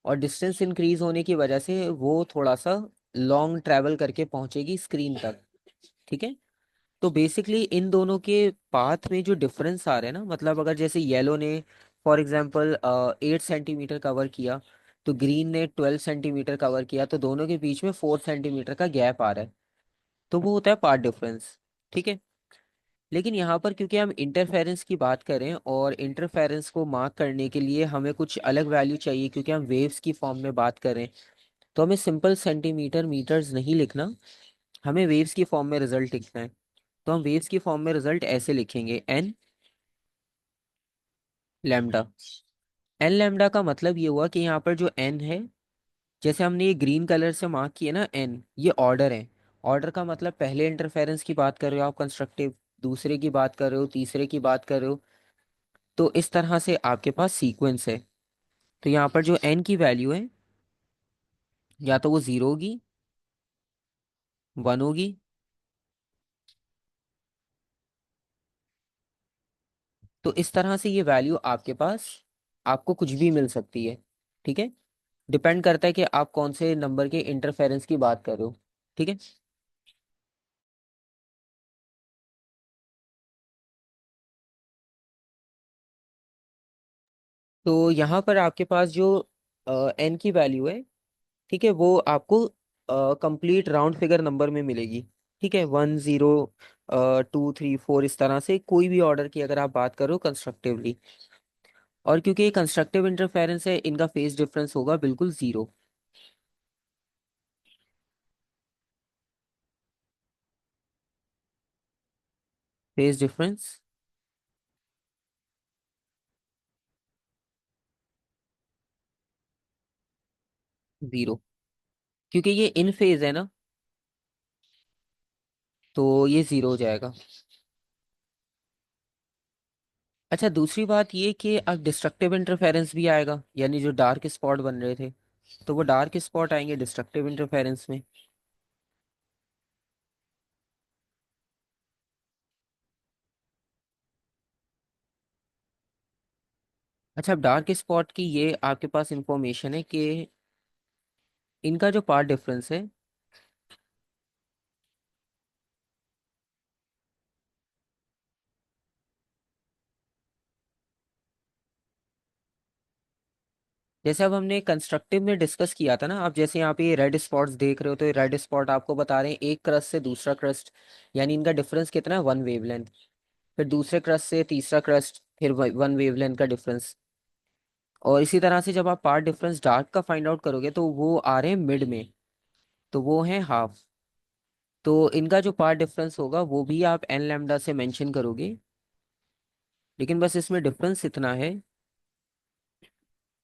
और डिस्टेंस इंक्रीज होने की वजह से वो थोड़ा सा लॉन्ग ट्रैवल करके पहुंचेगी स्क्रीन तक, ठीक है। तो बेसिकली इन दोनों के पाथ में जो डिफरेंस आ रहा है ना, मतलब अगर जैसे येलो ने फॉर एग्जांपल 8 सेंटीमीटर कवर किया, तो ग्रीन ने 12 सेंटीमीटर कवर किया, तो दोनों के बीच में 4 सेंटीमीटर का गैप आ रहा है, तो वो होता है पाथ डिफरेंस, ठीक है। लेकिन यहाँ पर क्योंकि हम इंटरफेरेंस की बात करें, और इंटरफेरेंस को मार्क करने के लिए हमें कुछ अलग वैल्यू चाहिए, क्योंकि हम वेव्स की फॉर्म में बात करें, तो हमें सिंपल सेंटीमीटर मीटर्स नहीं लिखना, हमें वेव्स की फॉर्म में रिजल्ट लिखना है। तो हम वेव्स की फॉर्म में रिजल्ट ऐसे लिखेंगे, एन लैम्डा। एन लैम्डा का मतलब ये हुआ कि यहाँ पर जो एन है, जैसे हमने ये ग्रीन कलर से मार्क किया ना एन, ये ऑर्डर है। ऑर्डर का मतलब पहले इंटरफेरेंस की बात कर रहे हो आप कंस्ट्रक्टिव, दूसरे की बात कर रहे हो, तीसरे की बात कर रहे हो, तो इस तरह से आपके पास सीक्वेंस है। तो यहाँ पर जो एन की वैल्यू है, या तो वो जीरो होगी, वन होगी, तो इस तरह से ये वैल्यू आपके पास आपको कुछ भी मिल सकती है, ठीक है। डिपेंड करता है कि आप कौन से नंबर के इंटरफेरेंस की बात कर रहे हो, ठीक है। तो यहाँ पर आपके पास जो एन की वैल्यू है, ठीक है, वो आपको कंप्लीट राउंड फिगर नंबर में मिलेगी, ठीक है। 1 0 2 3 4, इस तरह से कोई भी ऑर्डर की अगर आप बात करो कंस्ट्रक्टिवली। और क्योंकि ये कंस्ट्रक्टिव इंटरफेरेंस है, इनका फेज डिफरेंस होगा बिल्कुल जीरो। फेज डिफरेंस जीरो, क्योंकि ये इन फेज है ना, तो ये जीरो हो जाएगा। अच्छा, दूसरी बात ये कि अब डिस्ट्रक्टिव इंटरफेरेंस भी आएगा, यानी जो डार्क स्पॉट बन रहे थे, तो वो डार्क स्पॉट आएंगे डिस्ट्रक्टिव इंटरफेरेंस में। अच्छा, अब डार्क स्पॉट की ये आपके पास इंफॉर्मेशन है कि इनका जो पार्ट डिफरेंस है, जैसे अब हमने कंस्ट्रक्टिव में डिस्कस किया था ना, आप जैसे यहाँ पे ये रेड स्पॉट्स देख रहे हो, तो ये रेड स्पॉट आपको बता रहे हैं एक क्रस्ट से दूसरा क्रस्ट, यानी इनका डिफरेंस कितना है, वन वेवलेंथ। फिर दूसरे क्रस्ट से तीसरा क्रस्ट, फिर वन वेवलेंथ का डिफरेंस। और इसी तरह से जब आप पार्ट डिफरेंस डार्क का फाइंड आउट करोगे, तो वो आ रहे हैं मिड में, तो वो है हाफ। तो इनका जो पार्ट डिफरेंस होगा वो भी आप एन लैम्डा से मेंशन करोगे, लेकिन बस इसमें डिफरेंस इतना है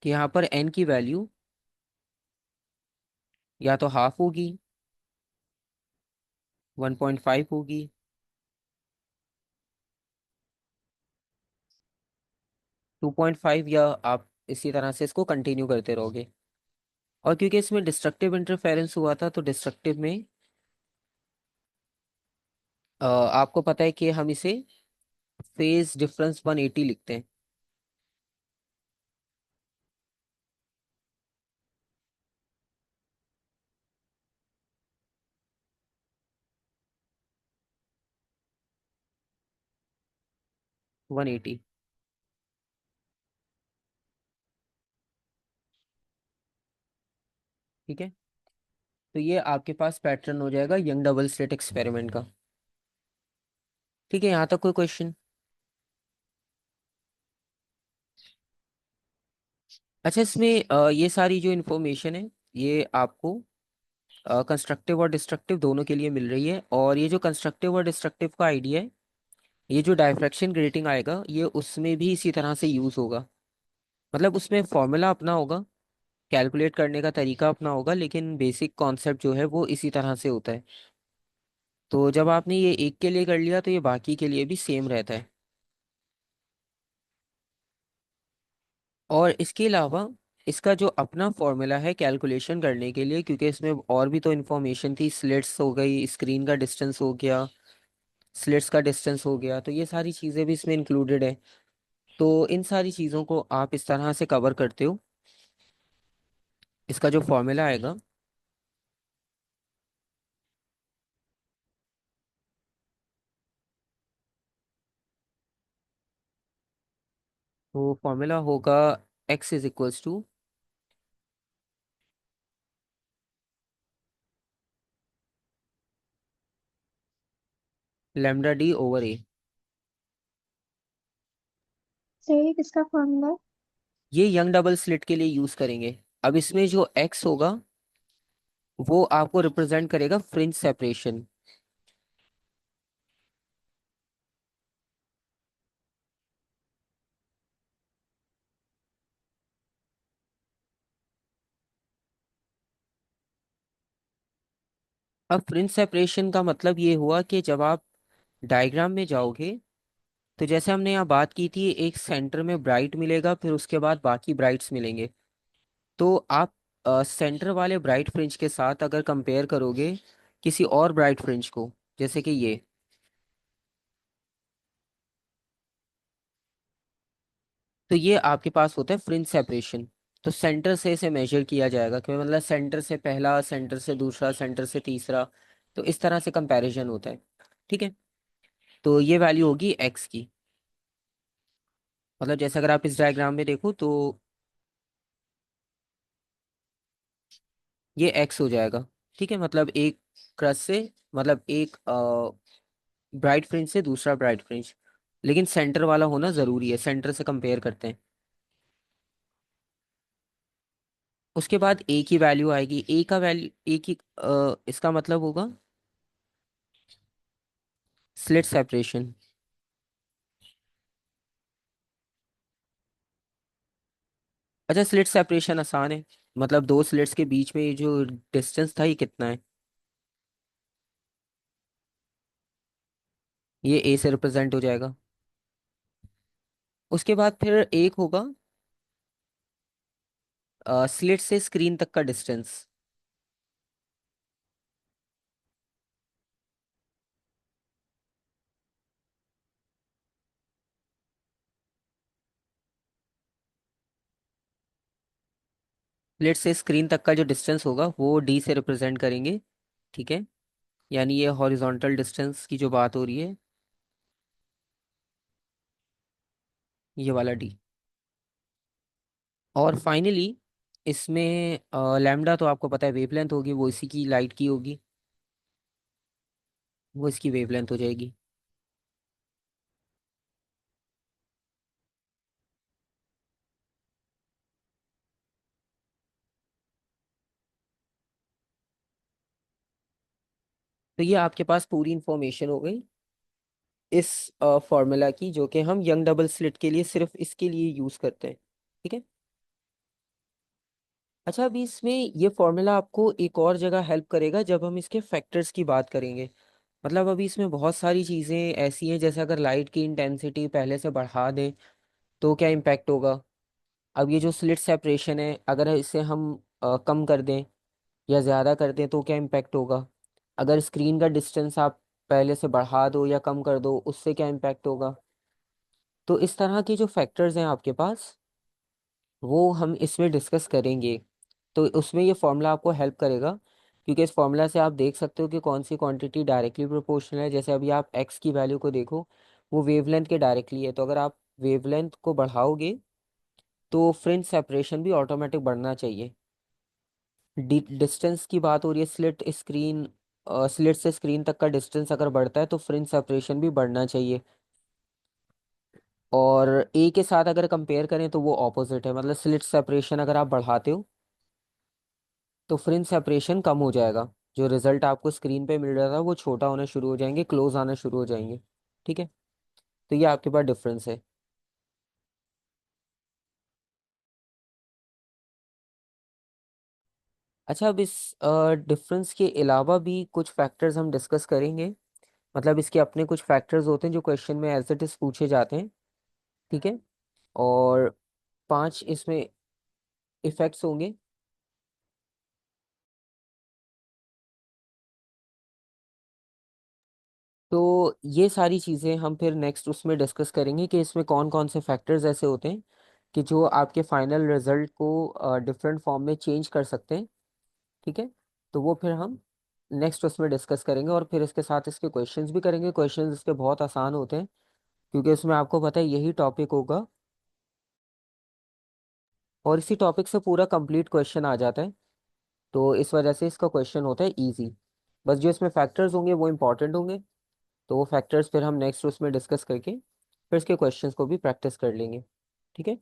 कि यहाँ पर एन की वैल्यू या तो हाफ होगी, 1.5 होगी, 2.5, या आप इसी तरह से इसको कंटिन्यू करते रहोगे। और क्योंकि इसमें डिस्ट्रक्टिव इंटरफेरेंस हुआ था, तो डिस्ट्रक्टिव में आपको पता है कि हम इसे फेज डिफरेंस 180 लिखते हैं। 180। ठीक है, तो ये आपके पास पैटर्न हो जाएगा यंग डबल स्लिट एक्सपेरिमेंट का। ठीक है, यहाँ तक कोई क्वेश्चन? अच्छा, इसमें ये सारी जो इन्फॉर्मेशन है ये आपको कंस्ट्रक्टिव और डिस्ट्रक्टिव दोनों के लिए मिल रही है। और ये जो कंस्ट्रक्टिव और डिस्ट्रक्टिव का आइडिया है, ये जो डायफ्रैक्शन ग्रेटिंग आएगा ये उसमें भी इसी तरह से यूज होगा। मतलब उसमें फॉर्मूला अपना होगा, कैलकुलेट करने का तरीका अपना होगा, लेकिन बेसिक कॉन्सेप्ट जो है वो इसी तरह से होता है। तो जब आपने ये एक के लिए कर लिया तो ये बाकी के लिए भी सेम रहता है। और इसके अलावा इसका जो अपना फॉर्मूला है कैलकुलेशन करने के लिए, क्योंकि इसमें और भी तो इन्फॉर्मेशन थी, स्लिट्स हो गई, स्क्रीन का डिस्टेंस हो गया, स्लिट्स का डिस्टेंस हो गया, तो ये सारी चीज़ें भी इसमें इंक्लूडेड है। तो इन सारी चीज़ों को आप इस तरह से कवर करते हो। इसका जो फॉर्मूला आएगा, वो फॉर्मूला होगा x is equals to lambda d over a. सही, किसका फॉर्मूला है? ये यंग डबल स्लिट के लिए यूज करेंगे। अब इसमें जो एक्स होगा वो आपको रिप्रेजेंट करेगा फ्रिंज सेपरेशन। अब फ्रिंज सेपरेशन का मतलब ये हुआ कि जब आप डायग्राम में जाओगे, तो जैसे हमने यहाँ बात की थी, एक सेंटर में ब्राइट मिलेगा, फिर उसके बाद बाकी ब्राइट्स मिलेंगे। तो आप सेंटर वाले ब्राइट फ्रिंज के साथ अगर कंपेयर करोगे किसी और ब्राइट फ्रिंज को, जैसे कि ये, तो ये आपके पास होता है फ्रिंज सेपरेशन। तो सेंटर से इसे मेजर किया जाएगा कि मतलब सेंटर से पहला, सेंटर से दूसरा, सेंटर से तीसरा। तो इस तरह से कंपैरिजन होता है। ठीक है, तो ये वैल्यू होगी एक्स की। मतलब जैसे अगर आप इस डायग्राम में देखो तो ये एक्स हो जाएगा। ठीक है, मतलब एक क्रस से, मतलब एक ब्राइट फ्रिंज से दूसरा ब्राइट फ्रिंज, लेकिन सेंटर वाला होना जरूरी है, सेंटर से कंपेयर करते हैं। उसके बाद ए की वैल्यू आएगी, ए का वैल्यू, ए की इसका मतलब होगा स्लिट सेपरेशन। अच्छा, स्लिट सेपरेशन आसान है। मतलब दो स्लिट्स के बीच में ये जो डिस्टेंस था ये कितना है, ये ए से रिप्रेजेंट हो जाएगा। उसके बाद फिर एक होगा स्लिट से स्क्रीन तक का डिस्टेंस। स्लिट से स्क्रीन तक का जो डिस्टेंस होगा वो डी से रिप्रेजेंट करेंगे। ठीक है, यानी ये हॉरिजॉन्टल डिस्टेंस की जो बात हो रही है, ये वाला डी। और फाइनली इसमें लैम्डा तो आपको पता है वेवलेंथ होगी, वो इसी की लाइट की होगी, वो इसकी वेवलेंथ हो जाएगी। तो ये आपके पास पूरी इंफॉर्मेशन हो गई इस फॉर्मूला की, जो कि हम यंग डबल स्लिट के लिए सिर्फ इसके लिए यूज करते हैं। ठीक है। अच्छा, अभी इसमें ये फॉर्मूला आपको एक और जगह हेल्प करेगा जब हम इसके फैक्टर्स की बात करेंगे। मतलब अभी इसमें बहुत सारी चीज़ें ऐसी हैं, जैसे अगर लाइट की इंटेंसिटी पहले से बढ़ा दें तो क्या इम्पैक्ट होगा। अब ये जो स्लिट सेपरेशन है, अगर इसे हम कम कर दें या ज़्यादा कर दें तो क्या इम्पैक्ट होगा। अगर स्क्रीन का डिस्टेंस आप पहले से बढ़ा दो या कम कर दो, उससे क्या इम्पैक्ट होगा। तो इस तरह के जो फैक्टर्स हैं आपके पास, वो हम इसमें डिस्कस करेंगे। तो उसमें ये फॉर्मूला आपको हेल्प करेगा, क्योंकि इस फॉर्मूला से आप देख सकते हो कि कौन सी क्वांटिटी डायरेक्टली प्रोपोर्शनल है। जैसे अभी आप एक्स की वैल्यू को देखो, वो वेवलेंथ के डायरेक्टली है। तो अगर आप वेवलेंथ को बढ़ाओगे तो फ्रिंज सेपरेशन भी ऑटोमेटिक बढ़ना चाहिए। डिस्टेंस की बात हो रही है, स्लिट से स्क्रीन तक का डिस्टेंस अगर बढ़ता है तो फ्रिंज सेपरेशन भी बढ़ना चाहिए। और ए के साथ अगर कंपेयर करें तो वो ऑपोजिट है, मतलब स्लिट सेपरेशन अगर आप बढ़ाते हो तो फ्रिंज सेपरेशन कम हो जाएगा। जो रिजल्ट आपको स्क्रीन पे मिल रहा था वो छोटा होना शुरू हो जाएंगे, क्लोज आना शुरू हो जाएंगे। ठीक है, तो ये आपके पास डिफरेंस है। अच्छा, अब इस डिफरेंस के अलावा भी कुछ फैक्टर्स हम डिस्कस करेंगे। मतलब इसके अपने कुछ फैक्टर्स होते हैं जो क्वेश्चन में एज इट इज पूछे जाते हैं। ठीक है, और 5 इसमें इफेक्ट्स होंगे। तो ये सारी चीज़ें हम फिर नेक्स्ट उसमें डिस्कस करेंगे कि इसमें कौन कौन से फैक्टर्स ऐसे होते हैं कि जो आपके फाइनल रिजल्ट को डिफरेंट फॉर्म में चेंज कर सकते हैं। ठीक है, तो वो फिर हम नेक्स्ट उसमें डिस्कस करेंगे, और फिर इसके साथ इसके क्वेश्चंस भी करेंगे। क्वेश्चंस इसके बहुत आसान होते हैं क्योंकि उसमें आपको पता है यही टॉपिक होगा और इसी टॉपिक से पूरा कंप्लीट क्वेश्चन आ जाता है। तो इस वजह से इसका क्वेश्चन होता है इजी। बस जो इसमें फैक्टर्स होंगे वो इंपॉर्टेंट होंगे। तो वो फैक्टर्स फिर हम नेक्स्ट उसमें डिस्कस करके फिर इसके क्वेश्चंस को भी प्रैक्टिस कर लेंगे। ठीक है।